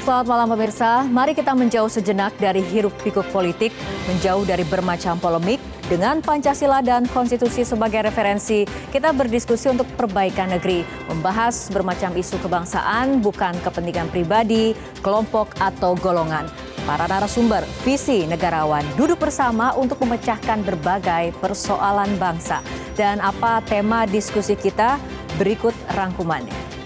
Selamat malam pemirsa, mari kita menjauh sejenak dari hiruk-pikuk politik, menjauh dari bermacam polemik. Dengan Pancasila dan Konstitusi sebagai referensi, kita berdiskusi untuk perbaikan negeri, membahas bermacam isu kebangsaan, bukan kepentingan pribadi, kelompok atau golongan. Para narasumber, visi negarawan, duduk bersama untuk memecahkan berbagai persoalan bangsa. Dan apa tema diskusi kita? Berikut rangkumannya.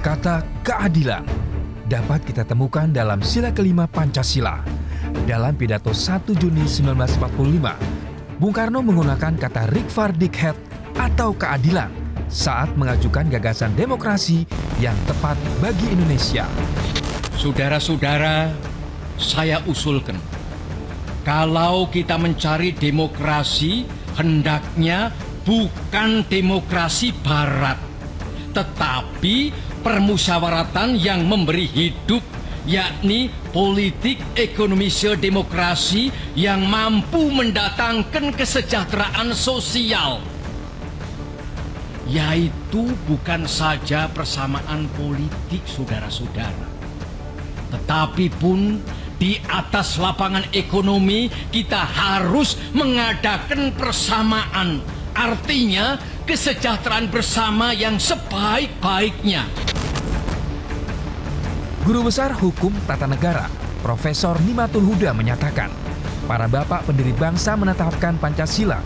Kata keadilan dapat kita temukan dalam sila kelima Pancasila. Dalam pidato 1 Juni 1945, Bung Karno menggunakan kata Rechtvaardigheid atau keadilan saat mengajukan gagasan demokrasi yang tepat bagi Indonesia. Saudara-saudara, saya usulkan, kalau kita mencari demokrasi, hendaknya bukan demokrasi barat, tetapi permusyawaratan yang memberi hidup, yakni politik ekonomi demokrasi yang mampu mendatangkan kesejahteraan sosial, yaitu bukan saja persamaan politik saudara-saudara, tetapi pun di atas lapangan ekonomi kita harus mengadakan persamaan, artinya kesejahteraan bersama yang sebaik-baiknya. Guru Besar Hukum Tata Negara, Profesor Nimatul Huda menyatakan, para bapak pendiri bangsa menetapkan Pancasila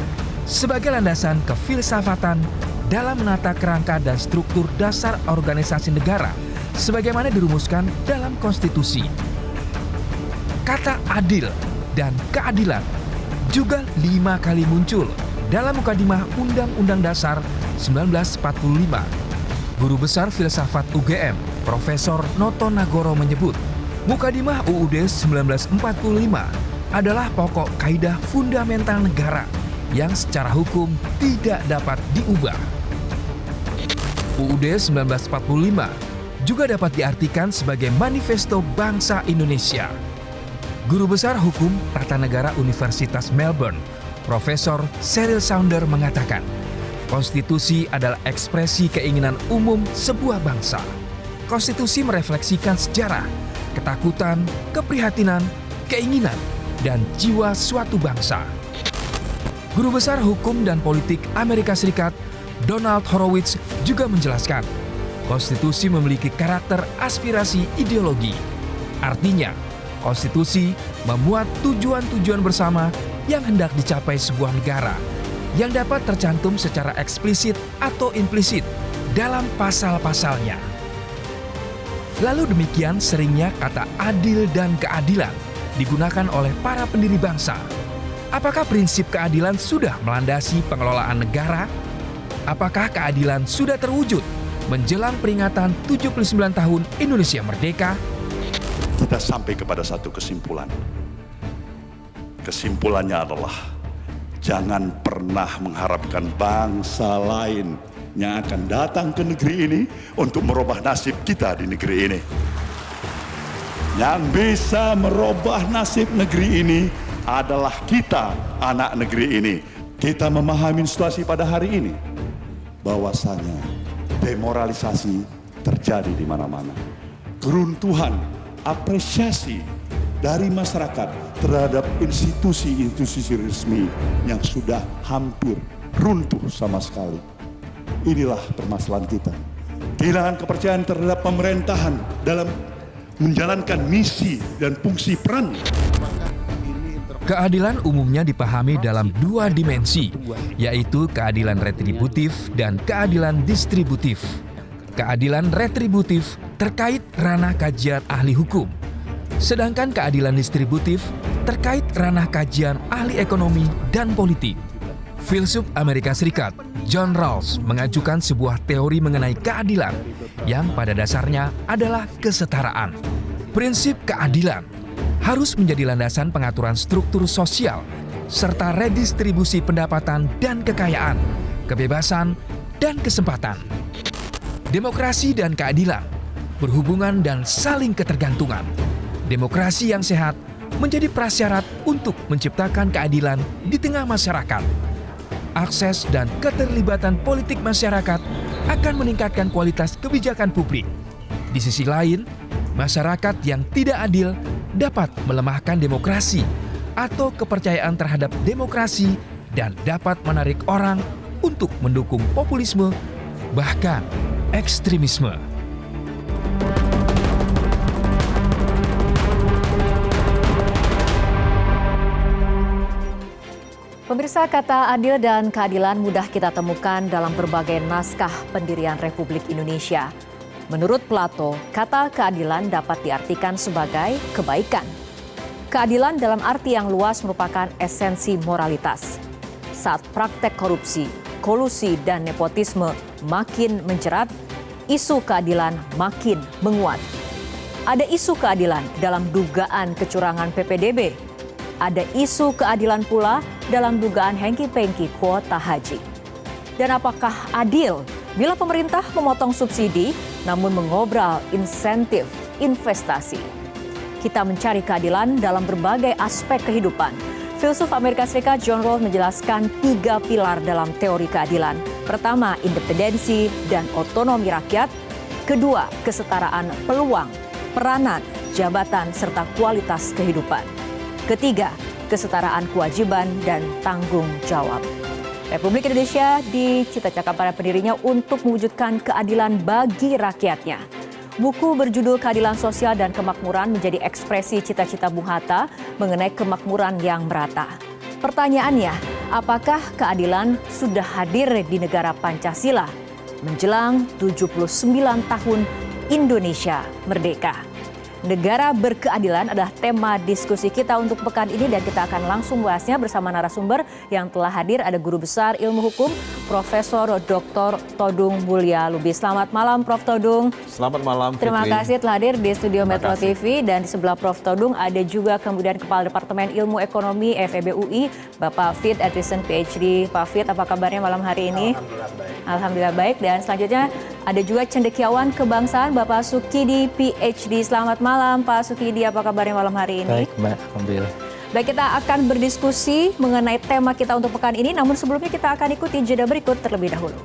sebagai landasan kefilsafatan dalam menata kerangka dan struktur dasar organisasi negara sebagaimana dirumuskan dalam konstitusi. Kata adil dan keadilan juga 5 kali muncul dalam mukadimah Undang-Undang Dasar 1945. Guru Besar Filsafat UGM, Profesor Noto Nagoro menyebut, mukadimah UUD 1945 adalah pokok kaidah fundamental negara yang secara hukum tidak dapat diubah. UUD 1945 juga dapat diartikan sebagai manifesto bangsa Indonesia. Guru Besar Hukum Tata Negara Universitas Melbourne, Profesor Sheryl Saunder mengatakan, konstitusi adalah ekspresi keinginan umum sebuah bangsa. Konstitusi merefleksikan sejarah, ketakutan, keprihatinan, keinginan, dan jiwa suatu bangsa. Guru Besar Hukum dan Politik Amerika Serikat, Donald Horowitz juga menjelaskan, konstitusi memiliki karakter aspirasi ideologi. Artinya, konstitusi memuat tujuan-tujuan bersama yang hendak dicapai sebuah negara yang dapat tercantum secara eksplisit atau implisit dalam pasal-pasalnya. Lalu demikian seringnya kata adil dan keadilan digunakan oleh para pendiri bangsa. Apakah prinsip keadilan sudah melandasi pengelolaan negara? Apakah keadilan sudah terwujud menjelang peringatan 79 tahun Indonesia Merdeka? Kita sampai kepada satu kesimpulan. Kesimpulannya adalah jangan pernah mengharapkan bangsa lain yang akan datang ke negeri ini untuk merubah nasib kita di negeri ini. Yang bisa merubah nasib negeri ini adalah kita, anak negeri ini. Kita memahami situasi pada hari ini, bahwasanya demoralisasi terjadi di mana-mana. Keruntuhan apresiasi dari masyarakat terhadap institusi-institusi resmi yang sudah hampir runtuh sama sekali. Inilah permasalahan kita. Kehilangan kepercayaan terhadap pemerintahan dalam menjalankan misi dan fungsi peran. Keadilan umumnya dipahami dalam 2 dimensi, yaitu keadilan retributif dan keadilan distributif. Keadilan retributif terkait ranah kajian ahli hukum, sedangkan keadilan distributif terkait ranah kajian ahli ekonomi dan politik. Filsuf Amerika Serikat John Rawls mengajukan sebuah teori mengenai keadilan yang pada dasarnya adalah kesetaraan. Prinsip keadilan harus menjadi landasan pengaturan struktur sosial serta redistribusi pendapatan dan kekayaan, kebebasan, dan kesempatan. Demokrasi dan keadilan berhubungan dan saling ketergantungan. Demokrasi yang sehat menjadi prasyarat untuk menciptakan keadilan di tengah masyarakat. Akses dan keterlibatan politik masyarakat akan meningkatkan kualitas kebijakan publik. Di sisi lain, masyarakat yang tidak adil dapat melemahkan demokrasi atau kepercayaan terhadap demokrasi dan dapat menarik orang untuk mendukung populisme, bahkan ekstremisme. Pemirsa, kata adil dan keadilan mudah kita temukan dalam berbagai naskah pendirian Republik Indonesia. Menurut Plato, kata keadilan dapat diartikan sebagai kebaikan. Keadilan dalam arti yang luas merupakan esensi moralitas. Saat praktek korupsi, kolusi, dan nepotisme makin menjerat, isu keadilan makin menguat. Ada isu keadilan dalam dugaan kecurangan PPDB. Ada isu keadilan pula dalam dugaan hengki-pengki kuota haji. Dan apakah adil bila pemerintah memotong subsidi namun mengobral insentif investasi? Kita mencari keadilan dalam berbagai aspek kehidupan. Filsuf Amerika Serikat John Rawls menjelaskan 3 pilar dalam teori keadilan. Pertama, independensi dan otonomi rakyat. Kedua, kesetaraan peluang, peranan, jabatan, serta kualitas kehidupan. Ketiga, kesetaraan kewajiban dan tanggung jawab. Republik Indonesia dicita-citakan para pendirinya untuk mewujudkan keadilan bagi rakyatnya. Buku berjudul Keadilan Sosial dan Kemakmuran menjadi ekspresi cita-cita Bung Hatta mengenai kemakmuran yang merata. Pertanyaannya, apakah keadilan sudah hadir di negara Pancasila menjelang 79 tahun Indonesia merdeka? Negara berkeadilan adalah tema diskusi kita untuk pekan ini dan kita akan langsung bahasnya bersama narasumber yang telah hadir. Ada Guru Besar Ilmu Hukum, Profesor Dr. Todung Mulya Lubis. Selamat malam Prof. Todung. Selamat malam. Terima Fitri. kasih telah hadir di studio Metro TV. Dan di sebelah Prof. Todung ada juga kemudian Kepala Departemen Ilmu Ekonomi FEB UI, Bapak Fit Edrison PhD. Pak Fit, apa kabarnya malam hari ini? Alhamdulillah baik. Alhamdulillah baik. Dan selanjutnya ada juga cendekiawan kebangsaan Bapak Sukidi PhD. Selamat malam Pak Sukidi, apa kabarnya malam hari ini? Baik Mbak, Alhamdulillah. Baik, kita akan berdiskusi mengenai tema kita untuk pekan ini. Namun sebelumnya kita akan ikuti jeda berikut terlebih dahulu.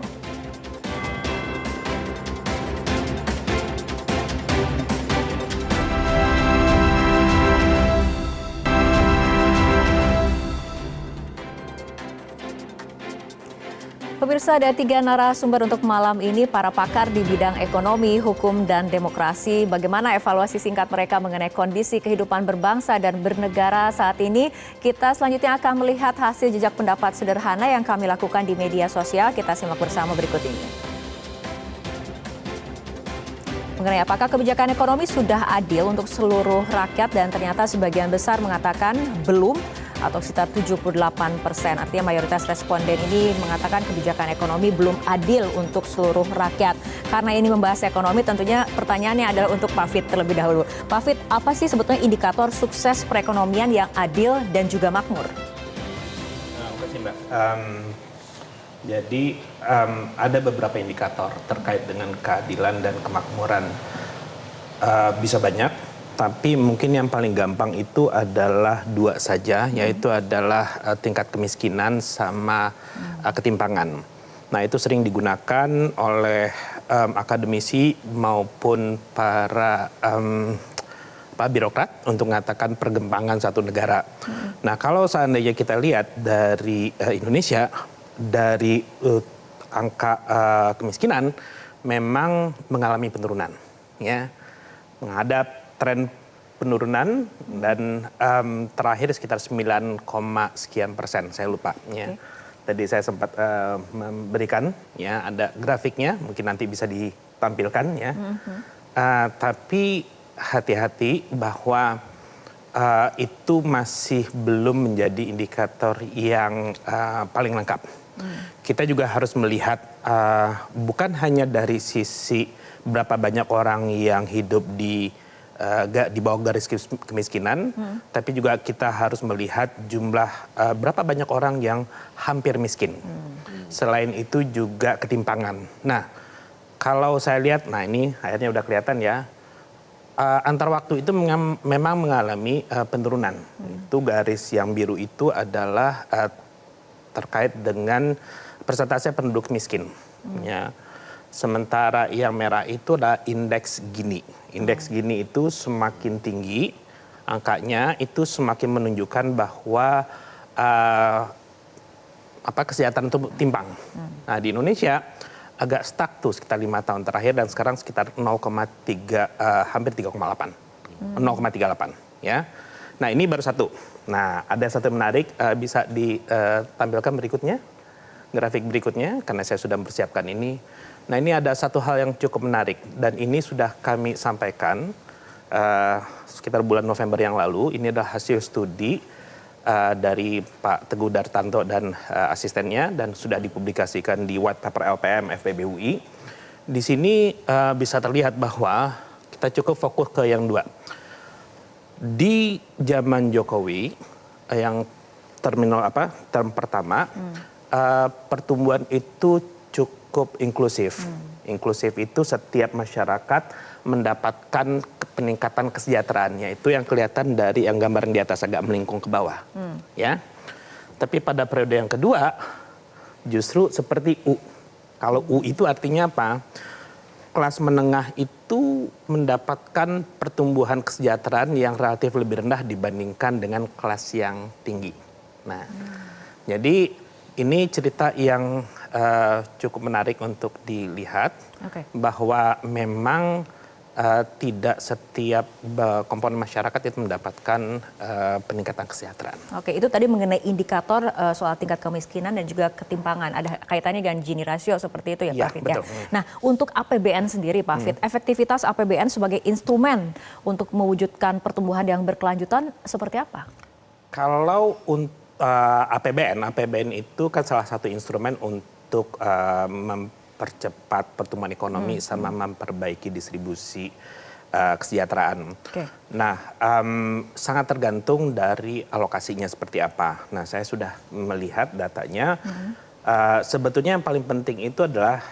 Pemirsa, ada 3 narasumber untuk malam ini, para pakar di bidang ekonomi, hukum, dan demokrasi. Bagaimana evaluasi singkat mereka mengenai kondisi kehidupan berbangsa dan bernegara saat ini? Kita selanjutnya akan melihat hasil jejak pendapat sederhana yang kami lakukan di media sosial. Kita simak bersama berikut ini. Mengenai apakah kebijakan ekonomi sudah adil untuk seluruh rakyat, dan ternyata sebagian besar mengatakan belum, atau sekitar 78%. Artinya mayoritas responden ini mengatakan kebijakan ekonomi belum adil untuk seluruh rakyat. Karena ini membahas ekonomi, tentunya pertanyaannya adalah untuk Pak Fit terlebih dahulu. Pak Fit, apa sih sebetulnya indikator sukses perekonomian yang adil dan juga makmur? Terima kasih Mbak. Jadi ada beberapa indikator terkait dengan keadilan dan kemakmuran. Bisa banyak. Tapi mungkin yang paling gampang itu adalah 2 saja, yaitu adalah tingkat kemiskinan sama ketimpangan. Nah, itu sering digunakan oleh akademisi maupun para birokrat untuk mengatakan pergembangan satu negara. Nah, kalau seandainya kita lihat dari Indonesia, dari angka kemiskinan memang mengalami penurunan, ya, menghadap tren penurunan dan terakhir sekitar 9, sekian persen, saya lupa. Ya. Tadi saya sempat memberikan, ya, ada grafiknya, mungkin nanti bisa ditampilkan, ya. Tapi hati-hati bahwa itu masih belum menjadi indikator yang paling lengkap. Kita juga harus melihat bukan hanya dari sisi berapa banyak orang yang hidup di bawah garis kemiskinan, tapi juga kita harus melihat jumlah berapa banyak orang yang hampir miskin. Selain itu juga ketimpangan. Nah, kalau saya lihat, nah ini akhirnya udah kelihatan ya, antar waktu itu memang mengalami penurunan. Itu garis yang biru itu adalah terkait dengan persentase penduduk miskin. Ya. Sementara yang merah itu adalah indeks Gini. Indeks Gini itu semakin tinggi, angkanya itu semakin menunjukkan bahwa kesejahteraan itu timpang. Nah, di Indonesia agak stuck tuh sekitar 5 tahun terakhir dan sekarang sekitar 0,3 hampir 3,8. 0,38 ya. Nah, ini baru satu. Nah, ada satu menarik bisa ditampilkan berikutnya. Grafik berikutnya karena saya sudah mempersiapkan ini. Nah, ini ada satu hal yang cukup menarik dan ini sudah kami sampaikan sekitar bulan November yang lalu. Ini adalah hasil studi dari Pak Teguh Dartanto dan asistennya dan sudah dipublikasikan di white paper LPM FPB UI. Di sini bisa terlihat bahwa kita cukup fokus ke yang dua. Di zaman Jokowi yang term pertama pertumbuhan itu cukup inklusif. Inklusif itu setiap masyarakat mendapatkan peningkatan kesejahteraannya. Itu yang kelihatan dari yang gambaran di atas agak melingkung ke bawah. Ya. Tapi pada periode yang kedua justru seperti U. Kalau U itu artinya apa? Kelas menengah itu mendapatkan pertumbuhan kesejahteraan yang relatif lebih rendah dibandingkan dengan kelas yang tinggi. Nah, jadi ini cerita yang cukup menarik untuk dilihat bahwa memang tidak setiap komponen masyarakat itu mendapatkan peningkatan kesejahteraan. Oke, itu tadi mengenai indikator soal tingkat kemiskinan dan juga ketimpangan. Ada kaitannya dengan Gini rasio seperti itu ya, Pak Fit. Ya? Nah, untuk APBN sendiri, Pak Fit, efektivitas APBN sebagai instrumen untuk mewujudkan pertumbuhan yang berkelanjutan seperti apa? Kalau untuk APBN itu kan salah satu instrumen untuk mempercepat pertumbuhan ekonomi sama memperbaiki distribusi kesejahteraan. Nah, sangat tergantung dari alokasinya seperti apa. Nah, saya sudah melihat datanya. Sebetulnya yang paling penting itu adalah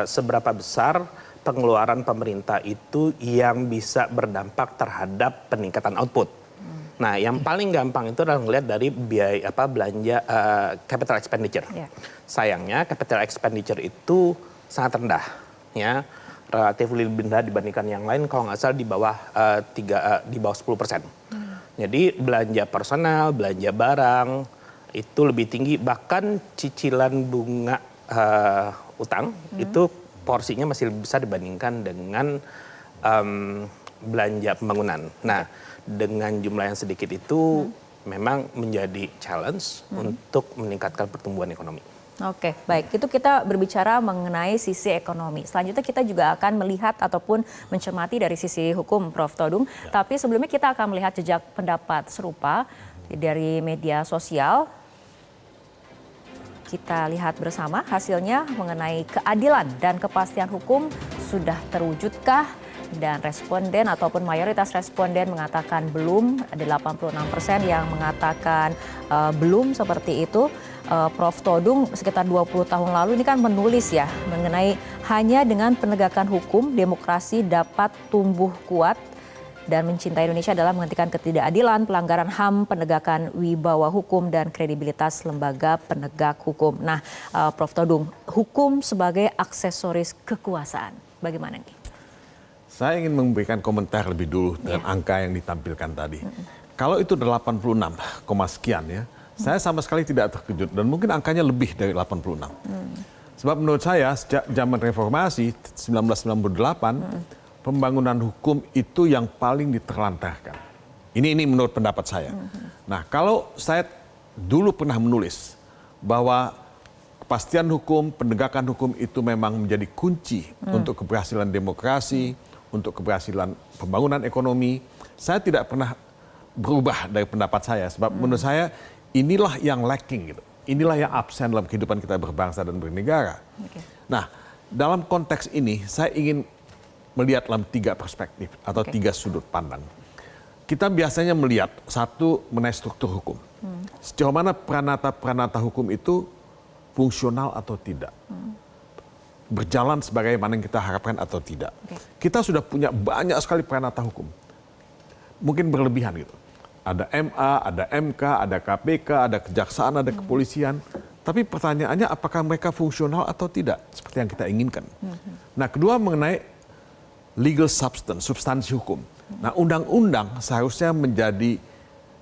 seberapa besar pengeluaran pemerintah itu yang bisa berdampak terhadap peningkatan output. Nah, yang paling gampang itu adalah melihat dari biaya belanja capital expenditure. Sayangnya capital expenditure itu sangat rendah, ya, relatif lebih rendah dibandingkan yang lain. Kalau nggak salah di bawah 10%. Jadi belanja personal, belanja barang itu lebih tinggi. Bahkan cicilan bunga utang itu porsinya masih lebih besar dibandingkan dengan belanja pembangunan. Nah, dengan jumlah yang sedikit itu memang menjadi challenge untuk meningkatkan pertumbuhan ekonomi. Oke, baik. Itu kita berbicara mengenai sisi ekonomi. Selanjutnya kita juga akan melihat ataupun mencermati dari sisi hukum, Prof. Todung. Tapi sebelumnya kita akan melihat jejak pendapat serupa dari media sosial. Kita lihat bersama hasilnya mengenai keadilan dan kepastian hukum sudah terwujudkah? Dan responden ataupun mayoritas responden mengatakan belum, ada 86% yang mengatakan belum seperti itu. Prof. Todung sekitar 20 tahun lalu ini kan menulis ya mengenai hanya dengan penegakan hukum demokrasi dapat tumbuh kuat dan mencintai Indonesia adalah menghentikan ketidakadilan, pelanggaran HAM, penegakan wibawa hukum dan kredibilitas lembaga penegak hukum. Nah, Prof. Todung, hukum sebagai aksesoris kekuasaan, bagaimana nih? Saya ingin memberikan komentar lebih dulu dengan angka yang ditampilkan tadi. Kalau itu 86, sekian ya, saya sama sekali tidak terkejut dan mungkin angkanya lebih dari 86. Sebab menurut saya sejak zaman reformasi 1998, pembangunan hukum itu yang paling diterlantarkan. Ini menurut pendapat saya. Nah, kalau saya dulu pernah menulis bahwa kepastian hukum, penegakan hukum itu memang menjadi kunci untuk keberhasilan demokrasi, untuk keberhasilan pembangunan ekonomi, saya tidak pernah berubah dari pendapat saya. Sebab menurut saya inilah yang lacking gitu. Inilah yang absen dalam kehidupan kita berbangsa dan bernegara. Nah, dalam konteks ini saya ingin melihat dalam 3 perspektif atau 3 sudut pandang. Kita biasanya melihat satu mengenai struktur hukum. Sejauh mana peranata-peranata hukum itu fungsional atau tidak. berjalan sebagaimana yang kita harapkan atau tidak. Kita sudah punya banyak sekali peranata hukum. Mungkin berlebihan gitu. Ada MA, ada MK, ada KPK, ada kejaksaan, ada kepolisian. Tapi pertanyaannya apakah mereka fungsional atau tidak, seperti yang kita inginkan. Nah, kedua mengenai legal substance, substansi hukum. Nah, undang-undang seharusnya menjadi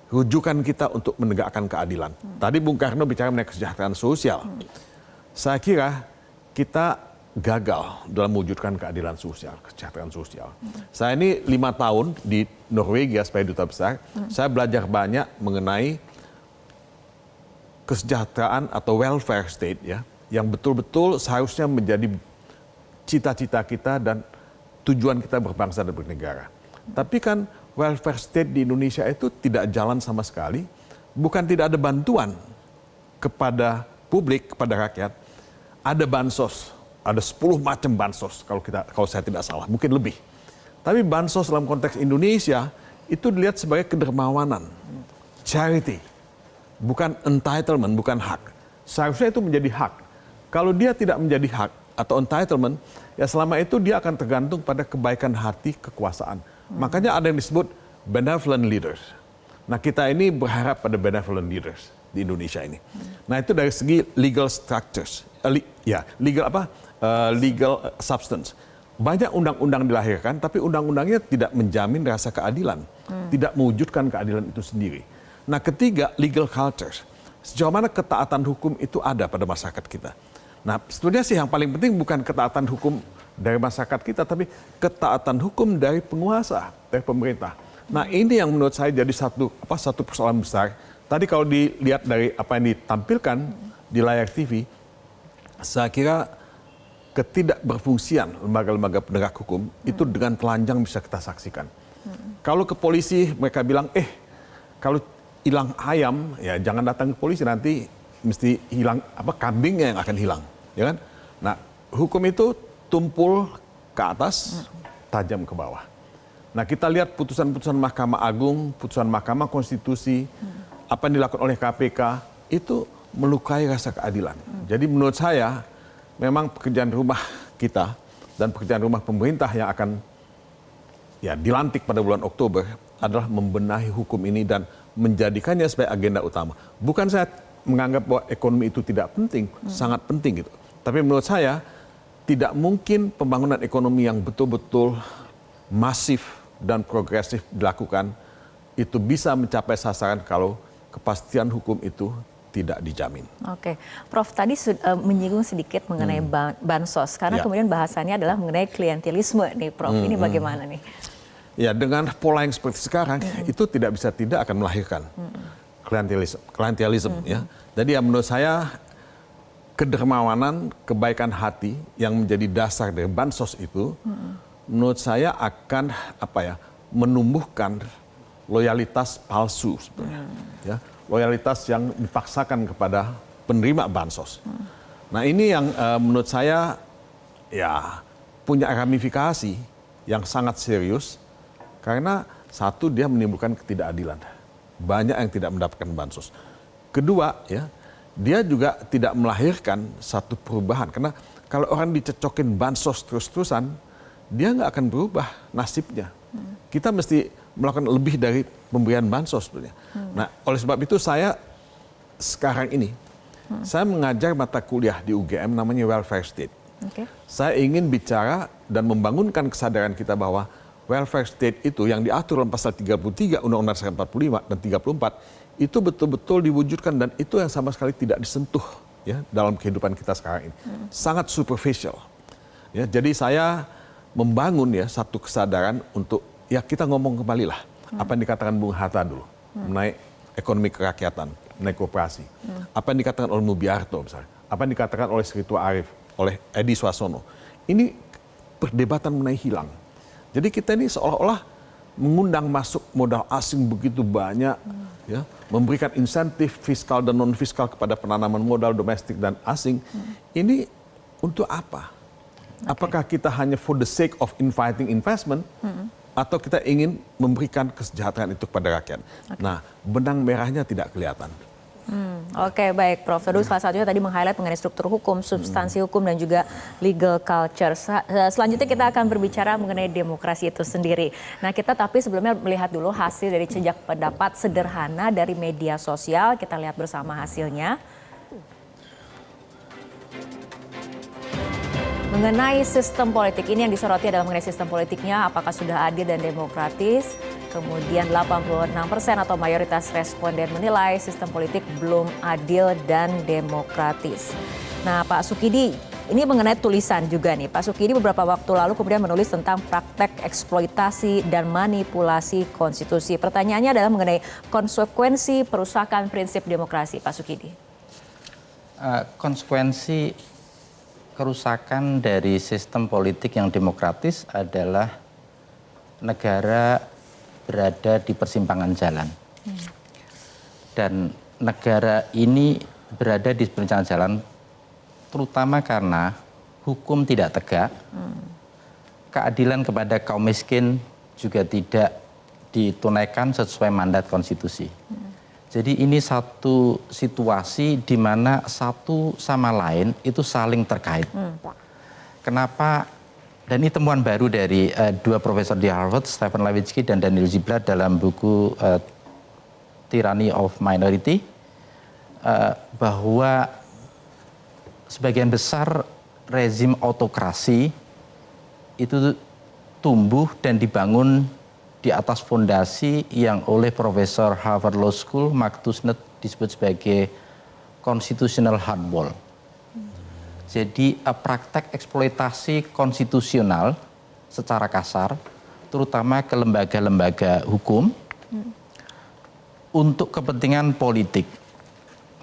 rujukan kita untuk menegakkan keadilan. Tadi Bung Karno bicara mengenai kesejahteraan sosial. Saya kira kita gagal dalam mewujudkan keadilan sosial, kesejahteraan sosial. Saya ini 5 tahun di Norwegia sebagai duta besar, saya belajar banyak mengenai kesejahteraan atau welfare state ya, yang betul-betul seharusnya menjadi cita-cita kita dan tujuan kita berbangsa dan bernegara. Tapi kan welfare state di Indonesia itu tidak jalan sama sekali, bukan tidak ada bantuan kepada publik, kepada rakyat, ada bansos. Ada 10 macam bansos kalau saya tidak salah, mungkin lebih. Tapi bansos dalam konteks Indonesia itu dilihat sebagai kedermawanan, charity, bukan entitlement, bukan hak. Seharusnya itu menjadi hak. Kalau dia tidak menjadi hak atau entitlement, ya selama itu dia akan tergantung pada kebaikan hati kekuasaan. Makanya ada yang disebut benevolent leaders. Nah, kita ini berharap pada benevolent leaders di Indonesia ini. Nah, itu dari segi legal structures, legal substance. Banyak undang-undang dilahirkan, tapi undang-undangnya tidak menjamin rasa keadilan, tidak mewujudkan keadilan itu sendiri. Nah, ketiga, legal cultures. Sejauh mana ketaatan hukum itu ada pada masyarakat kita. Nah, sebetulnya sih yang paling penting bukan ketaatan hukum dari masyarakat kita, tapi ketaatan hukum dari penguasa, dari pemerintah. Nah, ini yang menurut saya jadi satu persoalan besar. Tadi kalau dilihat dari apa yang ditampilkan di layar TV, saya kira ketidakberfungsian lembaga-lembaga penegak hukum itu dengan telanjang bisa kita saksikan. Kalau ke polisi mereka bilang, kalau hilang ayam ya jangan datang ke polisi, nanti mesti hilang kambingnya yang akan hilang, ya kan? Nah, hukum itu tumpul ke atas, tajam ke bawah. Nah, kita lihat putusan-putusan Mahkamah Agung, putusan Mahkamah Konstitusi, apa yang dilakukan oleh KPK itu melukai rasa keadilan. Jadi menurut saya memang pekerjaan rumah kita dan pekerjaan rumah pemerintah yang akan dilantik pada bulan Oktober adalah membenahi hukum ini dan menjadikannya sebagai agenda utama. Bukan saya menganggap bahwa ekonomi itu tidak penting, sangat penting gitu. Tapi menurut saya tidak mungkin pembangunan ekonomi yang betul-betul masif dan progresif dilakukan itu bisa mencapai sasaran kalau kepastian hukum itu tidak dijamin. Oke, Prof tadi menyinggung sedikit mengenai bansos, karena kemudian bahasannya adalah mengenai klientelisme nih, Prof. Ini bagaimana nih? Ya, dengan pola yang seperti sekarang itu tidak bisa tidak akan melahirkan klientelisme. Ya. Jadi ya menurut saya kedermawanan, kebaikan hati yang menjadi dasar dari bansos itu, menurut saya akan menumbuhkan loyalitas palsu sebenarnya. Ya. Loyalitas yang dipaksakan kepada penerima bansos. Nah, ini yang menurut saya punya ramifikasi yang sangat serius karena satu, dia menimbulkan ketidakadilan. Banyak yang tidak mendapatkan bansos. Kedua, dia juga tidak melahirkan satu perubahan karena kalau orang dicecokin bansos terus-terusan, dia nggak akan berubah nasibnya. Kita mesti melakukan lebih dari pemberian bansos sebenarnya. Nah, oleh sebab itu saya sekarang ini saya mengajar mata kuliah di UGM namanya welfare state. Saya ingin bicara dan membangunkan kesadaran kita bahwa welfare state itu yang diatur dalam pasal 33 Undang-Undang Dasar 45 dan 34 itu betul-betul diwujudkan dan itu yang sama sekali tidak disentuh dalam kehidupan kita sekarang ini. Sangat superficial. Ya, jadi saya membangun satu kesadaran untuk kita ngomong kembali lah apa yang dikatakan Bung Hatta dulu mengenai ekonomi kerakyatan, mengenai koperasi. Apa yang dikatakan oleh Mubiarto misalnya, apa yang dikatakan oleh Sri Tua Arif, oleh Edi Swasono. Ini perdebatan mengenai hilang. Jadi kita ini seolah-olah mengundang masuk modal asing begitu banyak, memberikan insentif fiskal dan non fiskal kepada penanaman modal domestik dan asing. Ini untuk apa? Apakah kita hanya for the sake of inviting investment? Atau kita ingin memberikan kesejahteraan itu kepada rakyat. Nah, benang merahnya tidak kelihatan. Oke, baik Prof. Tadu salah satunya tadi meng-highlight mengenai struktur hukum, substansi hukum dan juga legal culture. Selanjutnya kita akan berbicara mengenai demokrasi itu sendiri. Nah, kita tapi sebelumnya melihat dulu hasil dari jejak pendapat sederhana dari media sosial. Kita lihat bersama hasilnya. Mengenai sistem politik, ini yang disoroti adalah mengenai sistem politiknya, apakah sudah adil dan demokratis. Kemudian 86% atau mayoritas responden menilai sistem politik belum adil dan demokratis. Nah, Pak Sukidi, ini mengenai tulisan juga nih. Pak Sukidi beberapa waktu lalu kemudian menulis tentang praktek eksploitasi dan manipulasi konstitusi. Pertanyaannya adalah mengenai konsekuensi perusakan prinsip demokrasi, Pak Sukidi. Konsekuensi kerusakan dari sistem politik yang demokratis adalah negara berada di persimpangan jalan. Dan negara ini berada di persimpangan jalan terutama karena hukum tidak tegak, keadilan kepada kaum miskin juga tidak ditunaikan sesuai mandat konstitusi. Jadi ini satu situasi di mana satu sama lain itu saling terkait. Kenapa? Dan ini temuan baru dari dua profesor di Harvard, Stephen Levitsky dan Daniel Ziblatt dalam buku Tyranny of Minority, bahwa sebagian besar rezim autokrasi itu tumbuh dan dibangun di atas fondasi yang oleh Profesor Harvard Law School, Mark Tushnet, disebut sebagai constitutional hardball. Jadi praktek eksploitasi konstitusional secara kasar, terutama ke lembaga-lembaga hukum, untuk kepentingan politik.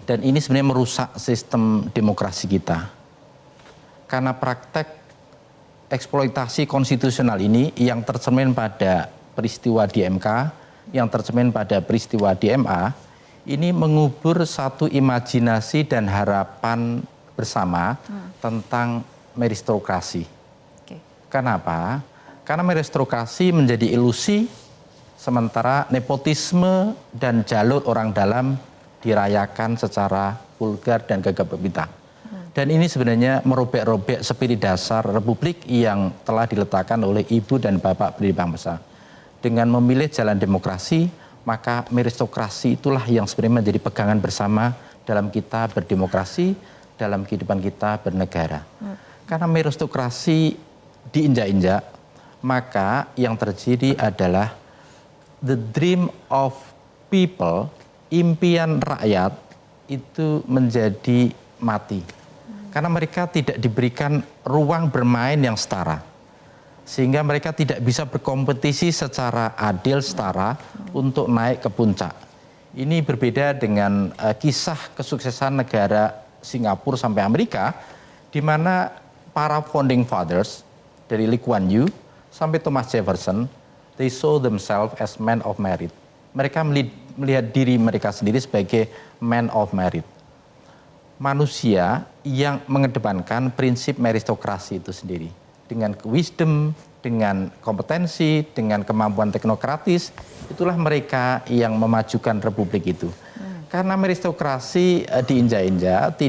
Dan ini sebenarnya merusak sistem demokrasi kita. Karena praktek eksploitasi konstitusional ini yang tercermin pada peristiwa di MK, yang tercermin pada peristiwa di MA, ini mengubur satu imajinasi dan harapan bersama tentang meritokrasi. Kenapa? Karena meritokrasi menjadi ilusi, sementara nepotisme dan jalur orang dalam dirayakan secara vulgar dan gagap gempita. Dan ini sebenarnya merobek-robek spirit dasar Republik yang telah diletakkan oleh Ibu dan Bapak pendiri bangsa. Dengan memilih jalan demokrasi, maka meritokrasi itulah yang sebenarnya menjadi pegangan bersama dalam kita berdemokrasi, dalam kehidupan kita bernegara. Karena meritokrasi diinjak-injak, maka yang terjadi adalah the dream of people, impian rakyat itu menjadi mati. Karena mereka tidak diberikan ruang bermain yang setara. Sehingga mereka tidak bisa berkompetisi secara adil, setara untuk naik ke puncak. Ini berbeda dengan kisah kesuksesan negara Singapura sampai Amerika, di mana para founding fathers dari Lee Kuan Yew sampai Thomas Jefferson, they saw themselves as men of merit. Mereka melihat diri mereka sendiri sebagai men of merit. Manusia yang mengedepankan prinsip meritokrasi itu sendiri. Dengan wisdom, dengan kompetensi, dengan kemampuan teknokratis, itulah mereka yang memajukan republik itu. Karena meritokrasi diinjak-injak,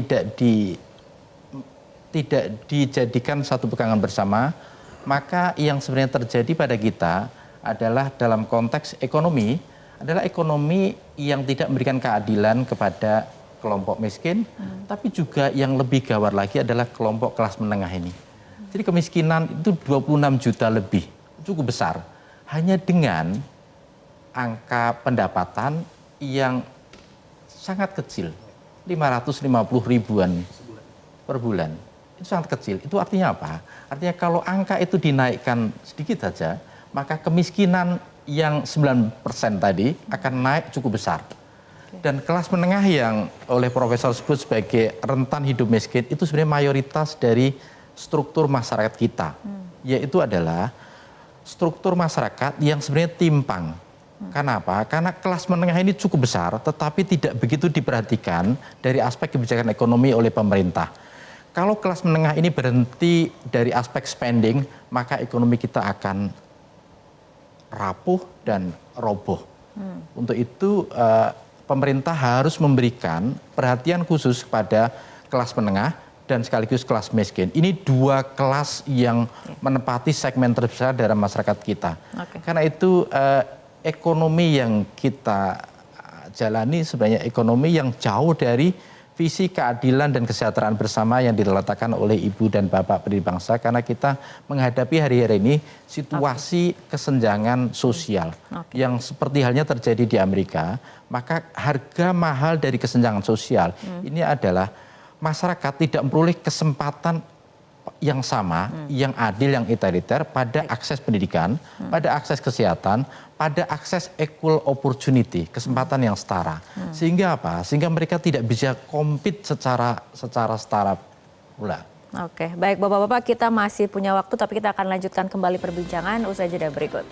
tidak dijadikan satu pegangan bersama, maka yang sebenarnya terjadi pada kita adalah dalam konteks ekonomi, adalah ekonomi yang tidak memberikan keadilan kepada kelompok miskin, tapi juga yang lebih gawat lagi adalah kelompok kelas menengah ini. Jadi kemiskinan itu 26 juta lebih, cukup besar. Hanya dengan angka pendapatan yang sangat kecil, 550 ribuan per bulan. Itu sangat kecil. Itu artinya apa? Artinya kalau angka itu dinaikkan sedikit saja, maka kemiskinan yang 9% tadi akan naik cukup besar. Dan kelas menengah yang oleh Profesor sebut sebagai rentan hidup miskin, itu sebenarnya mayoritas dari struktur masyarakat kita, yaitu adalah struktur masyarakat yang sebenarnya timpang. Kenapa? Karena kelas menengah ini cukup besar, tetapi tidak begitu diperhatikan dari aspek kebijakan ekonomi oleh pemerintah. Kalau kelas menengah ini berhenti dari aspek spending, maka ekonomi kita akan rapuh dan roboh. Untuk itu pemerintah harus memberikan perhatian khusus kepada kelas menengah dan sekaligus kelas miskin. Ini dua kelas yang menempati segmen terbesar dalam masyarakat kita. Karena itu ekonomi yang kita jalani sebenarnya ekonomi yang jauh dari visi keadilan dan kesejahteraan bersama yang diletakkan oleh ibu dan bapak pendiri bangsa, karena kita menghadapi hari-hari ini situasi kesenjangan sosial yang seperti halnya terjadi di Amerika. Maka harga mahal dari kesenjangan sosial ini adalah masyarakat tidak memperoleh kesempatan yang sama, yang adil, yang egaliter pada akses pendidikan, pada akses kesehatan, pada akses equal opportunity, kesempatan yang setara. Sehingga apa? Sehingga mereka tidak bisa compete secara setara pula. Oke, baik Bapak-bapak, kita masih punya waktu tapi kita akan lanjutkan kembali perbincangan usai jeda berikut.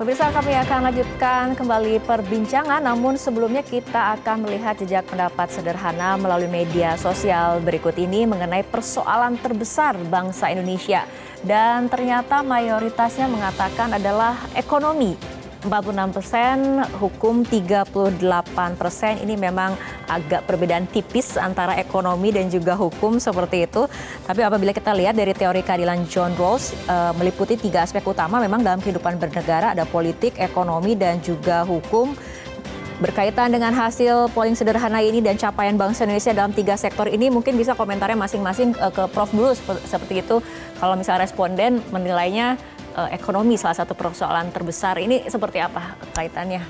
Pemirsa, kami akan lanjutkan kembali perbincangan, namun sebelumnya kita akan melihat jejak pendapat sederhana melalui media sosial berikut ini mengenai persoalan terbesar bangsa Indonesia. Dan ternyata mayoritasnya mengatakan adalah ekonomi. 46%, hukum 38%. Ini memang agak perbedaan tipis antara ekonomi dan juga hukum seperti itu. Tapi apabila kita lihat dari teori keadilan John Rawls, meliputi 3 aspek utama memang dalam kehidupan bernegara, ada politik, ekonomi, dan juga hukum. Berkaitan dengan hasil polling sederhana ini dan capaian bangsa Indonesia dalam 3 sektor ini, mungkin bisa komentarnya masing-masing ke Prof dulu seperti itu. Kalau misalnya responden menilainya ekonomi salah satu persoalan terbesar, ini seperti apa kaitannya?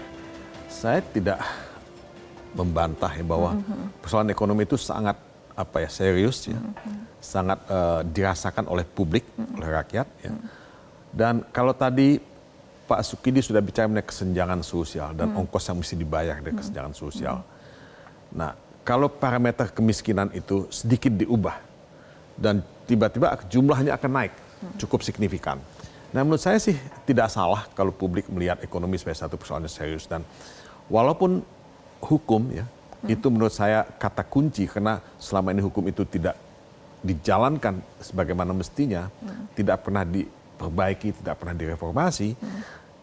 Saya tidak membantah ya bahwa persoalan ekonomi itu sangat serius ya, sangat dirasakan oleh publik, oleh rakyat ya. Dan kalau tadi Pak Sukidi sudah bicara mengenai kesenjangan sosial dan ongkos yang mesti dibayar dari kesenjangan sosial. Nah, kalau parameter kemiskinan itu sedikit diubah dan tiba-tiba jumlahnya akan naik cukup signifikan. Nah, menurut saya sih tidak salah kalau publik melihat ekonomi sebagai satu persoalan yang serius, dan walaupun hukum ya itu menurut saya kata kunci, karena selama ini hukum itu tidak dijalankan sebagaimana mestinya, tidak pernah diperbaiki, tidak pernah direformasi.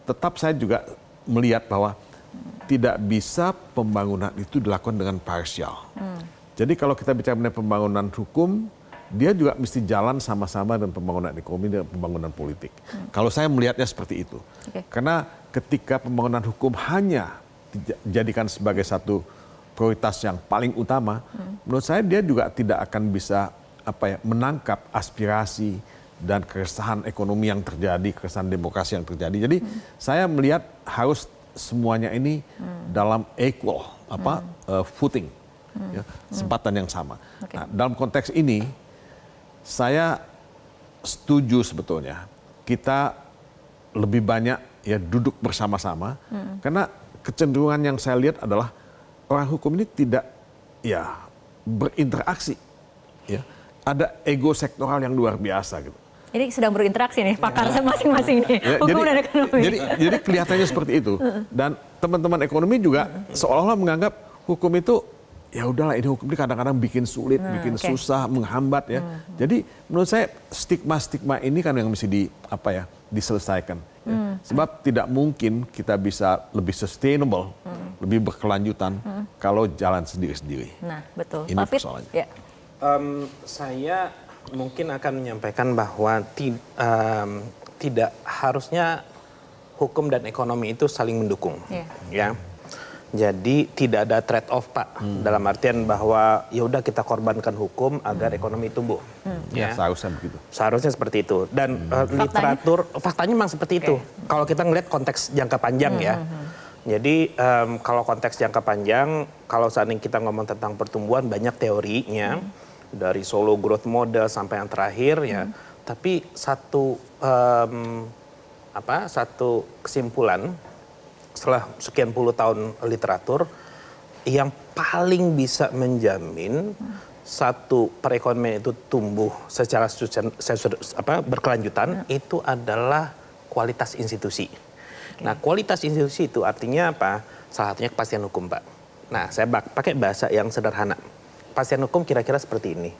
Tetap saya juga melihat bahwa tidak bisa pembangunan itu dilakukan dengan parsial. Jadi kalau kita bicara mengenai pembangunan hukum, dia juga mesti jalan sama-sama dengan pembangunan ekonomi dan pembangunan politik. Kalau saya melihatnya seperti itu. Karena ketika pembangunan hukum hanya dijadikan sebagai satu prioritas yang paling utama, menurut saya dia juga tidak akan bisa menangkap aspirasi dan keresahan ekonomi yang terjadi, keresahan demokrasi yang terjadi. Jadi saya melihat harus semuanya ini dalam equal footing, ya, kesempatan yang sama. Nah, dalam konteks ini saya setuju sebetulnya kita lebih banyak ya duduk bersama-sama, karena kecenderungan yang saya lihat adalah orang hukum ini tidak ya berinteraksi, ya ada ego sektoral yang luar biasa gitu. Ini sedang berinteraksi nih pakar masing-masing nih, ya, hukum dan ekonomi. Jadi kelihatannya seperti itu, dan teman-teman ekonomi juga seolah-olah menganggap hukum itu ya udahlah, ini hukum ini kadang-kadang bikin sulit, bikin susah, menghambat ya. Jadi menurut saya stigma-stigma ini kan yang mesti diselesaikan. Ya. Sebab tidak mungkin kita bisa lebih sustainable, lebih berkelanjutan kalau jalan sendiri-sendiri. Nah, betul. Ini persoalannya. Ya. Saya mungkin akan menyampaikan bahwa tidak harusnya hukum dan ekonomi itu saling mendukung. Ya. Jadi tidak ada trade off, Pak, dalam artian bahwa ya udah kita korbankan hukum agar ekonomi tumbuh. Ya, seharusnya begitu. Seharusnya seperti itu. Dan literatur faktanya memang seperti itu. Kalau kita ngelihat konteks jangka panjang ya. Jadi kalau konteks jangka panjang, kalau saat ini kita ngomong tentang pertumbuhan, banyak teorinya dari Solo Growth Model sampai yang terakhir ya. Tapi satu kesimpulan setelah sekian puluh tahun literatur, yang paling bisa menjamin satu perekonomian itu tumbuh secara berkelanjutan itu adalah kualitas institusi. Nah, kualitas institusi itu artinya apa? Salah satunya kepastian hukum, Pak. Nah, saya pakai bahasa yang sederhana. kepastian hukum kira-kira seperti ini.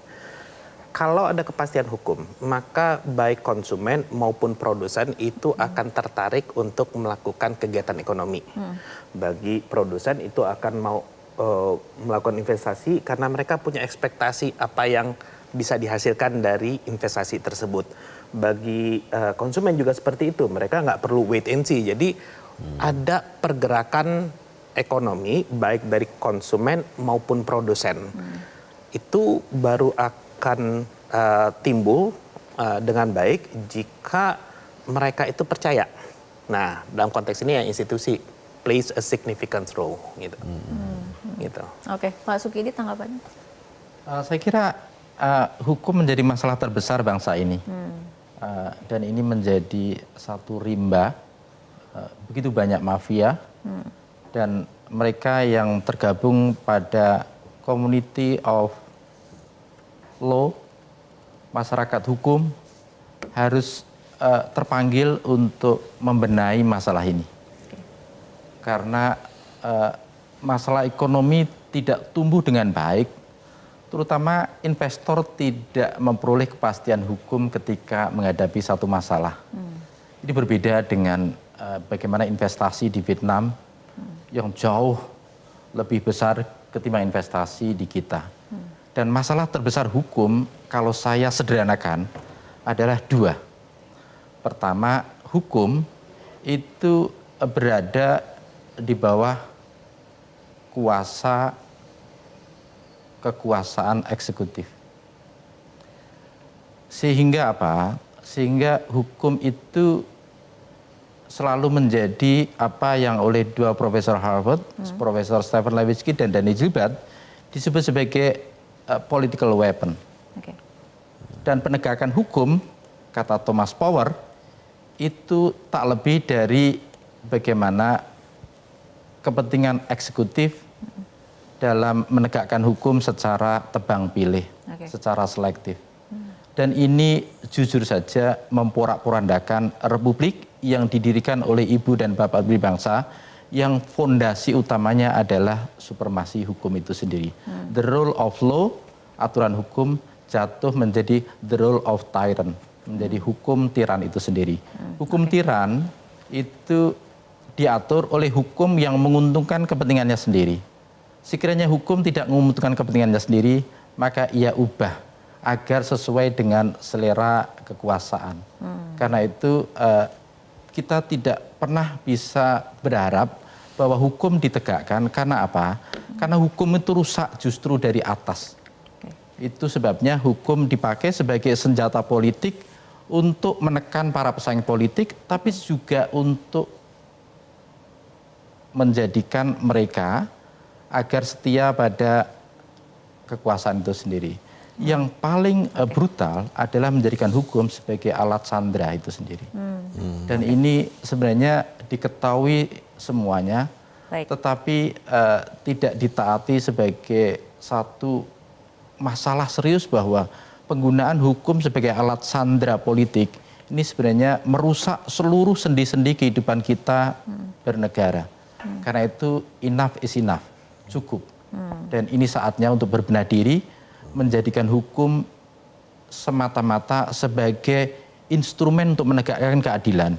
Kalau ada kepastian hukum, maka baik konsumen maupun produsen itu akan tertarik untuk melakukan kegiatan ekonomi. Bagi produsen itu akan mau melakukan investasi karena mereka punya ekspektasi apa yang bisa dihasilkan dari investasi tersebut. Bagi konsumen juga seperti itu, mereka nggak perlu wait and see. Jadi ada pergerakan ekonomi baik dari konsumen maupun produsen. Itu baru akan timbul dengan baik jika mereka itu percaya. Nah, dalam konteks ini ya institusi plays a significant role gitu. Gitu. Oke, Pak Sukidi tanggapannya? Saya kira hukum menjadi masalah terbesar bangsa ini. Dan ini menjadi satu rimba begitu banyak mafia dan mereka yang tergabung pada community of law, masyarakat hukum harus terpanggil untuk membenahi masalah ini. Karena masalah ekonomi tidak tumbuh dengan baik, terutama investor tidak memperoleh kepastian hukum ketika menghadapi satu masalah. Ini berbeda dengan bagaimana investasi di Vietnam yang jauh lebih besar ketimbang investasi di kita. Dan masalah terbesar hukum, kalau saya sederhanakan, adalah dua. Pertama, hukum itu berada di bawah kekuasaan eksekutif. Sehingga apa? Sehingga hukum itu selalu menjadi apa yang oleh dua profesor Harvard, Profesor Stephen Levitsky dan Danny Gilbert, disebut sebagai political weapon. Dan penegakan hukum, kata Thomas Power, itu tak lebih dari bagaimana kepentingan eksekutif dalam menegakkan hukum secara tebang pilih, secara selektif. Dan ini jujur saja memporak-porandakan republik yang didirikan oleh ibu dan bapak bangsa yang fondasi utamanya adalah supremasi hukum itu sendiri. The rule of law, aturan hukum, jatuh menjadi the rule of tyrant, menjadi hukum tiran itu sendiri. Hukum tiran itu diatur oleh hukum yang menguntungkan kepentingannya sendiri. Sekiranya hukum tidak menguntungkan kepentingannya sendiri, maka ia ubah agar sesuai dengan selera kekuasaan. Karena itu kita tidak pernah bisa berharap bahwa hukum ditegakkan karena apa? Karena hukum itu rusak justru dari atas. Itu sebabnya hukum dipakai sebagai senjata politik untuk menekan para pesaing politik, tapi juga untuk menjadikan mereka agar setia pada kekuasaan itu sendiri. Yang paling brutal adalah menjadikan hukum sebagai alat sandera itu sendiri. Dan ini sebenarnya diketahui semuanya, tetapi tidak ditaati sebagai satu masalah serius bahwa penggunaan hukum sebagai alat sandera politik ini sebenarnya merusak seluruh sendi-sendi kehidupan kita bernegara. Karena itu enough is enough, cukup. Dan ini saatnya untuk berbenah diri, menjadikan hukum semata-mata sebagai instrumen untuk menegakkan keadilan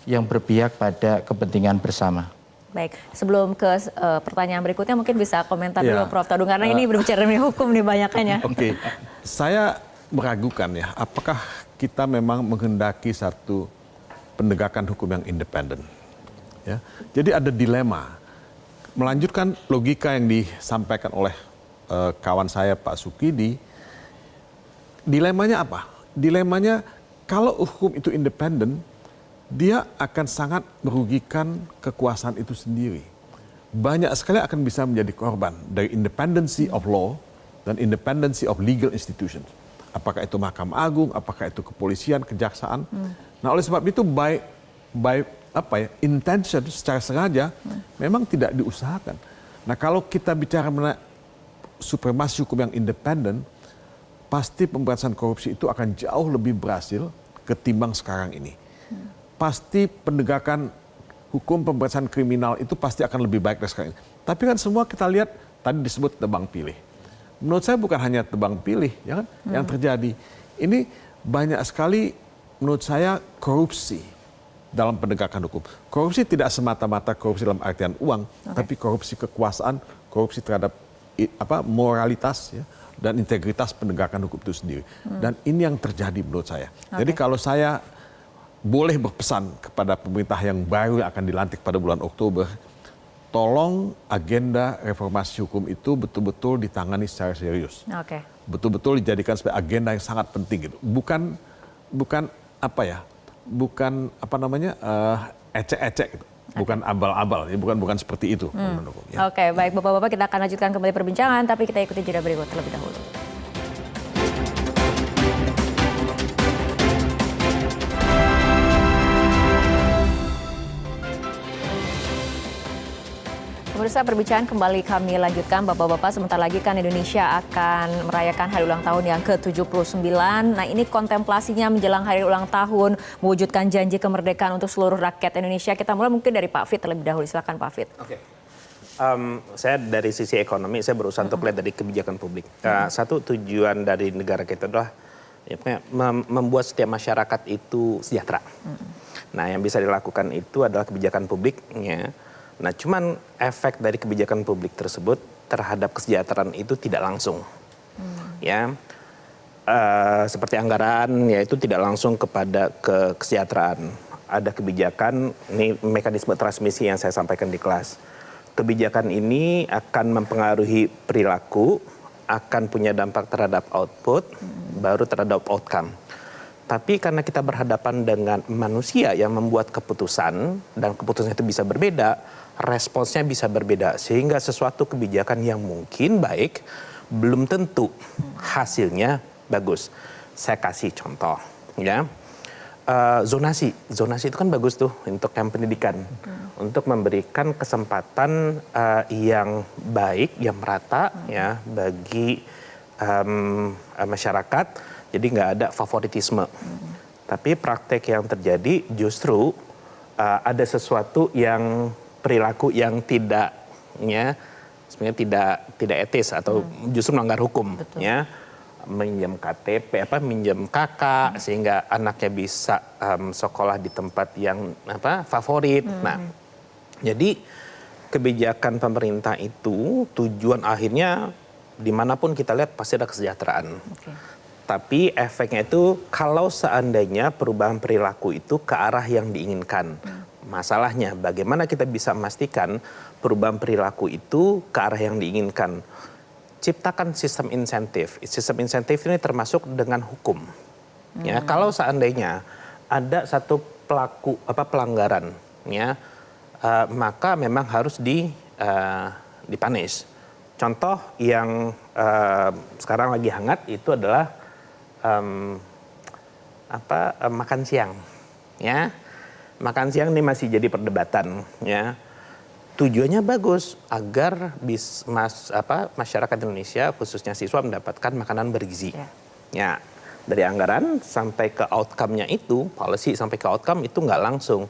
yang berpihak pada kepentingan bersama. Baik, sebelum ke pertanyaan berikutnya mungkin bisa komentar dulu Prof. Todung, karena ini berbicara mengenai hukum nih banyakannya. Oke, saya meragukan ya, apakah kita memang menghendaki satu penegakan hukum yang independen. Ya, jadi ada dilema. Melanjutkan logika yang disampaikan oleh kawan saya Pak Sukidi, dilemanya apa? Dilemanya kalau hukum itu independen, dia akan sangat merugikan kekuasaan itu sendiri. Banyak sekali akan bisa menjadi korban dari independency of law dan independency of legal institutions. Apakah itu Mahkamah Agung, apakah itu kepolisian, kejaksaan. Nah, oleh sebab itu by intention, secara sengaja memang tidak diusahakan. Nah, kalau kita bicara mengenai supremasi hukum yang independen, pasti pemberantasan korupsi itu akan jauh lebih berhasil ketimbang sekarang ini. Pasti penegakan hukum pemberantasan kriminal itu pasti akan lebih baik dari sekarang ini. Tapi kan semua kita lihat tadi disebut tebang pilih. menurut saya bukan hanya tebang pilih, ya kan? Yang terjadi ini banyak sekali menurut saya korupsi dalam penegakan hukum. Korupsi tidak semata-mata korupsi dalam artian uang, tapi korupsi kekuasaan, korupsi terhadap moralitas, ya, dan integritas penegakan hukum itu sendiri. Dan ini yang terjadi menurut saya. Jadi kalau saya boleh berpesan kepada pemerintah yang baru yang akan dilantik pada bulan Oktober, tolong agenda reformasi hukum itu betul-betul ditangani secara serius. Betul-betul dijadikan sebagai agenda yang sangat penting gitu. Bukan ecek-ecek gitu. Bukan abal-abal, ya, bukan seperti itu. Ya. Oke, baik Bapak-bapak, kita akan lanjutkan kembali perbincangan, tapi kita ikuti jeda berikut terlebih dahulu. Pemirsa, perbincangan kembali kami lanjutkan. Bapak-bapak, sebentar lagi kan Indonesia akan merayakan hari ulang tahun yang ke-79. Nah, ini kontemplasinya menjelang hari ulang tahun, mewujudkan janji kemerdekaan untuk seluruh rakyat Indonesia. Kita mulai mungkin dari Pak Fit terlebih dahulu. Silakan Pak Fit. Saya dari sisi ekonomi, saya berusaha untuk lihat dari kebijakan publik. Satu tujuan dari negara kita adalah membuat setiap masyarakat itu sejahtera. Nah, yang bisa dilakukan itu adalah kebijakan publiknya. Nah, cuman efek dari kebijakan publik tersebut terhadap kesejahteraan itu tidak langsung, ya. Seperti anggaran, ya itu tidak langsung kepada kesejahteraan. Ada kebijakan, ini mekanisme transmisi yang saya sampaikan di kelas. Kebijakan ini akan mempengaruhi perilaku, akan punya dampak terhadap output, baru terhadap outcome. Tapi karena kita berhadapan dengan manusia yang membuat keputusan, dan keputusan itu bisa berbeda, responsnya bisa berbeda. Sehingga sesuatu kebijakan yang mungkin baik, belum tentu hasilnya bagus. Saya kasih contoh, ya. Zonasi itu kan bagus tuh untuk yang pendidikan. Untuk memberikan kesempatan yang baik, yang merata, ya, bagi masyarakat. Jadi nggak ada favoritisme. Tapi praktek yang terjadi justru ada sesuatu yang perilaku yang tidak, ya, sebenarnya tidak etis atau justru melanggar hukum, ya, minjem KTP, minjem kakak sehingga anaknya bisa sekolah di tempat yang favorit. Nah, jadi kebijakan pemerintah itu tujuan akhirnya dimanapun kita lihat pasti ada kesejahteraan. Tapi efeknya itu kalau seandainya perubahan perilaku itu ke arah yang diinginkan. Masalahnya bagaimana kita bisa memastikan perubahan perilaku itu ke arah yang diinginkan. Ciptakan sistem insentif. Sistem insentif ini termasuk dengan hukum. Ya, kalau seandainya ada satu pelaku pelanggaran, ya, maka memang harus dipunish. Contoh yang sekarang lagi hangat itu adalah makan siang, ya. Makan siang ini masih jadi perdebatan, ya. Tujuannya bagus agar masyarakat Indonesia khususnya siswa mendapatkan makanan bergizi. Ya, dari anggaran sampai ke outcome-nya itu, policy sampai ke outcome itu nggak langsung.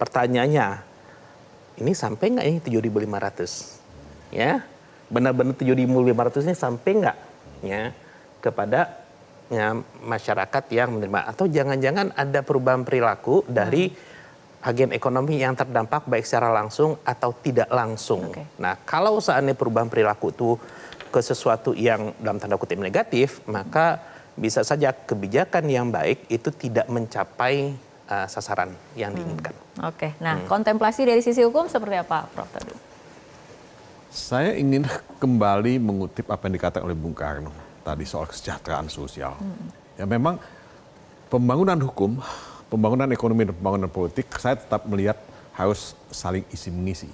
Pertanyaannya, ini sampai nggak ini 7.500? Ya, benar-benar 7.500 ini sampai nggak, ya, kepada, ya, masyarakat yang menerima, atau jangan-jangan ada perubahan perilaku dari agen ekonomi yang terdampak baik secara langsung atau tidak langsung. Nah, kalau seandainya perubahan perilaku itu ke sesuatu yang dalam tanda kutip negatif, maka bisa saja kebijakan yang baik itu tidak mencapai sasaran yang diinginkan. Nah, kontemplasi dari sisi hukum seperti apa, Prof. tadi? Saya ingin kembali mengutip apa yang dikatakan oleh Bung Karno tadi soal kesejahteraan sosial. Ya, memang pembangunan hukum, pembangunan ekonomi dan pembangunan politik, saya tetap melihat harus saling isi mengisi.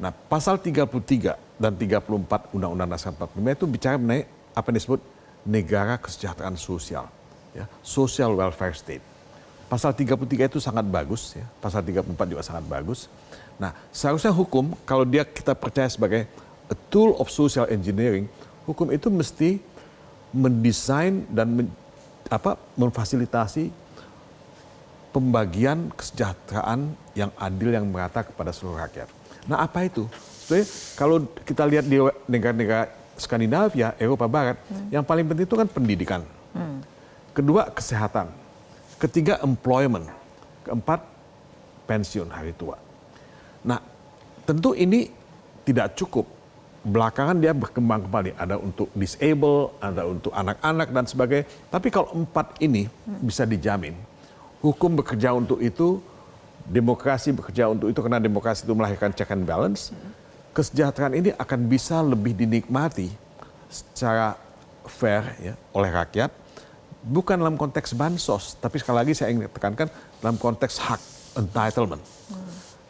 Nah, pasal 33 dan 34 Undang-Undang Dasar 45 itu bicara mengenai apa yang disebut negara kesejahteraan sosial, ya, social welfare state. Pasal 33 itu sangat bagus, ya. Pasal 34 juga sangat bagus. Nah, seharusnya hukum, kalau kita percaya sebagai a tool of social engineering, hukum itu mesti mendesain dan memfasilitasi pembagian kesejahteraan yang adil, yang merata kepada seluruh rakyat. Nah, apa itu? Sebenarnya kalau kita lihat di negara-negara Skandinavia, Eropa Barat, yang paling penting itu kan pendidikan. Kedua, kesehatan. Ketiga, employment. Keempat, pensiun hari tua. Nah, tentu ini tidak cukup. Belakangan dia berkembang kembali. Ada untuk disable, ada untuk anak-anak dan sebagainya. Tapi kalau 4 ini bisa dijamin, hukum bekerja untuk itu, demokrasi bekerja untuk itu, karena demokrasi itu melahirkan check and balance, kesejahteraan ini akan bisa lebih dinikmati secara fair ya, oleh rakyat, bukan dalam konteks bansos, tapi sekali lagi saya ingin tekankan dalam konteks hak, entitlement.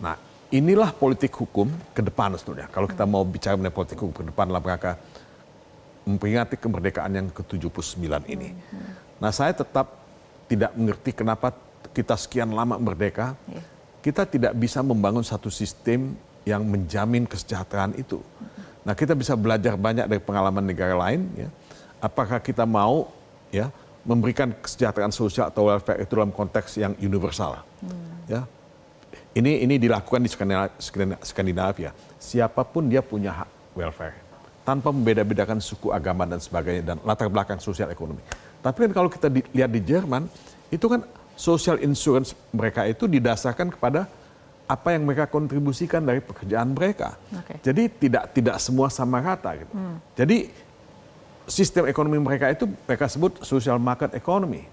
Nah, inilah politik hukum ke depan sebetulnya. Kalau kita mau bicara mengenai politik hukum ke depan dalam rangka memperingati kemerdekaan yang ke-79 ini. Nah, saya tetap tidak mengerti kenapa kita sekian lama merdeka, kita tidak bisa membangun satu sistem yang menjamin kesejahteraan itu. Nah, kita bisa belajar banyak dari pengalaman negara lain. Ya. Apakah kita mau ya memberikan kesejahteraan sosial atau welfare itu dalam konteks yang universal? Ya. Ini dilakukan di Skandinavia. Siapapun dia punya hak welfare tanpa membeda-bedakan suku, agama dan sebagainya dan latar belakang sosial ekonomi. Tapi kan kalau kita lihat di Jerman, itu kan social insurance mereka itu didasarkan kepada apa yang mereka kontribusikan dari pekerjaan mereka. Jadi tidak semua sama rata gitu. Jadi sistem ekonomi mereka itu mereka sebut social market economy.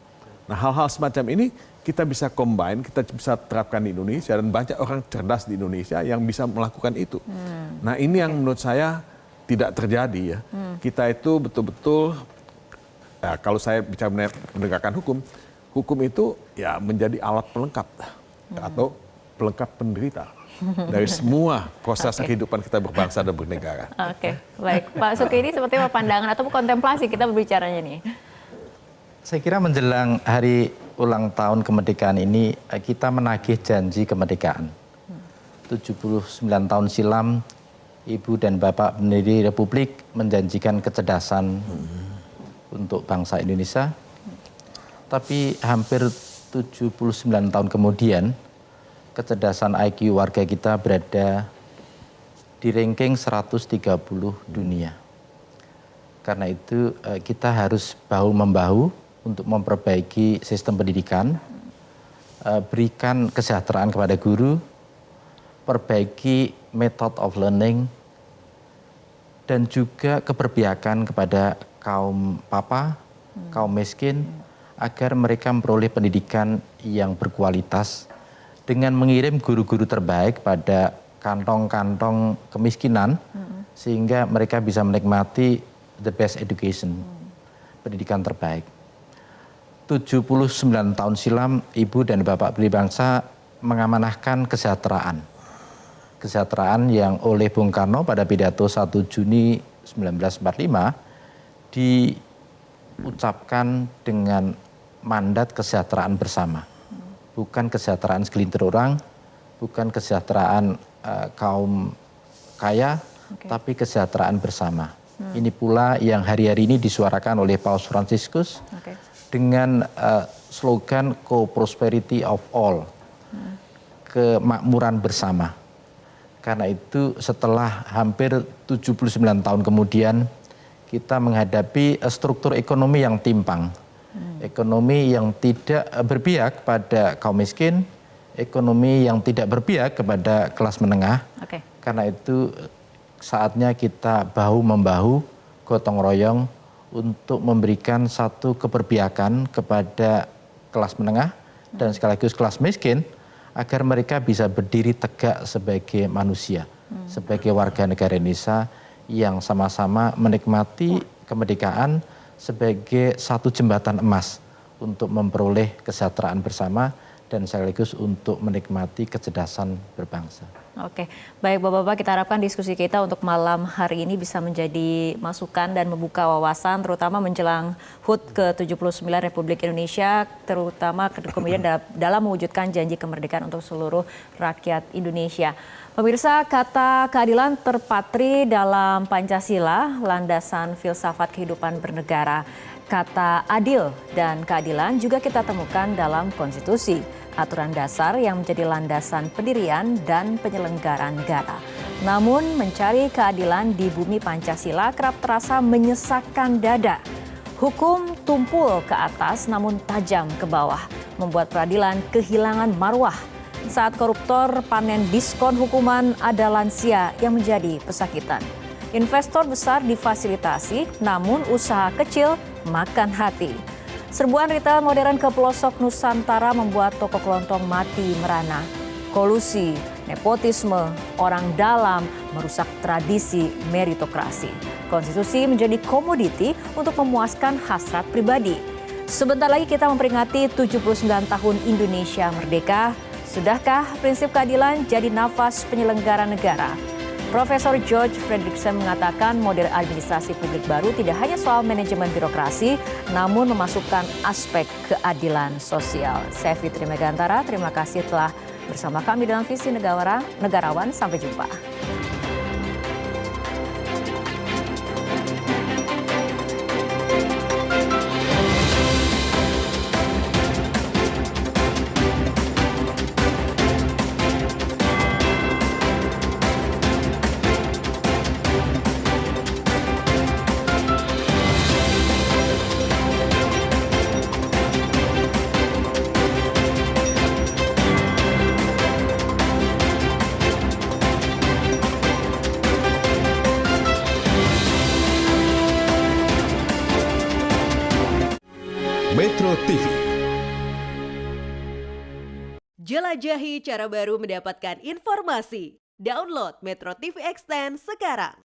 Nah, hal-hal semacam ini kita bisa combine, kita bisa terapkan di Indonesia dan banyak orang cerdas di Indonesia yang bisa melakukan itu. Nah, ini yang menurut saya tidak terjadi ya. Kita itu betul-betul ya, kalau saya bicara menegakkan hukum, hukum itu ya menjadi alat pelengkap atau pelengkap penderita dari semua proses kehidupan kita berbangsa dan bernegara. Oke, baik. Pak Sukidi seperti apa pandangan atau kontemplasi kita berbicaranya nih? Saya kira menjelang hari ulang tahun kemerdekaan ini, kita menagih janji kemerdekaan. 79 tahun silam, Ibu dan Bapak pendiri Republik menjanjikan kecerdasan untuk bangsa Indonesia. Tapi hampir 79 tahun kemudian, kecerdasan IQ warga kita berada di ranking 130 dunia. Karena itu kita harus bahu-membahu untuk memperbaiki sistem pendidikan, berikan kesejahteraan kepada guru, perbaiki method of learning, dan juga keberpihakan kepada kaum papa, kaum miskin, agar mereka memperoleh pendidikan yang berkualitas, dengan mengirim guru-guru terbaik pada kantong-kantong kemiskinan, sehingga mereka bisa menikmati the best education, pendidikan terbaik. 79 tahun silam, Ibu dan Bapak pendiri bangsa mengamanahkan kesejahteraan. Kesejahteraan yang oleh Bung Karno pada pidato 1 Juni 1945 diucapkan dengan mandat kesejahteraan bersama. Bukan kesejahteraan segelintir orang, bukan kesejahteraan kaum kaya, tapi kesejahteraan bersama. Ini pula yang hari-hari ini disuarakan oleh Paus Fransiskus dengan slogan Co-Prosperity of All, kemakmuran bersama. Karena itu setelah hampir 79 tahun kemudian, kita menghadapi struktur ekonomi yang timpang. Ekonomi yang tidak berpihak pada kaum miskin, ekonomi yang tidak berpihak kepada kelas menengah. Karena itu saatnya kita bahu-membahu, gotong royong untuk memberikan satu keberpihakan kepada kelas menengah dan sekaligus kelas miskin agar mereka bisa berdiri tegak sebagai manusia, sebagai warga negara Indonesia yang sama-sama menikmati kemerdekaan sebagai satu jembatan emas untuk memperoleh kesejahteraan bersama dan sekaligus untuk menikmati kecerdasan berbangsa. Oke, baik Bapak-Bapak, kita harapkan diskusi kita untuk malam hari ini bisa menjadi masukan dan membuka wawasan terutama menjelang HUT ke-79 Republik Indonesia, terutama kemudian dalam mewujudkan janji kemerdekaan untuk seluruh rakyat Indonesia. Pemirsa, kata keadilan terpatri dalam Pancasila, landasan filsafat kehidupan bernegara. Kata adil dan keadilan juga kita temukan dalam konstitusi, aturan dasar yang menjadi landasan pendirian dan penyelenggaraan negara. Namun mencari keadilan di bumi Pancasila kerap terasa menyesakkan dada. Hukum tumpul ke atas namun tajam ke bawah, membuat peradilan kehilangan marwah. Saat koruptor panen diskon hukuman, ada lansia yang menjadi pesakitan. Investor besar difasilitasi, namun usaha kecil makan hati. Serbuan retail modern ke pelosok Nusantara membuat toko kelontong mati merana. Kolusi, nepotisme, orang dalam merusak tradisi meritokrasi. Konstitusi menjadi komoditi untuk memuaskan hasrat pribadi. Sebentar lagi kita memperingati 79 tahun Indonesia merdeka. Sudahkah prinsip keadilan jadi nafas penyelenggara negara? Profesor George Fredrickson mengatakan model administrasi publik baru tidak hanya soal manajemen birokrasi, namun memasukkan aspek keadilan sosial. Saya Fitri Megantara, terima kasih telah bersama kami dalam Visi Negarawan. Sampai jumpa. Metro TV. Jelajahi cara baru mendapatkan informasi. Download Metro TV Extend sekarang.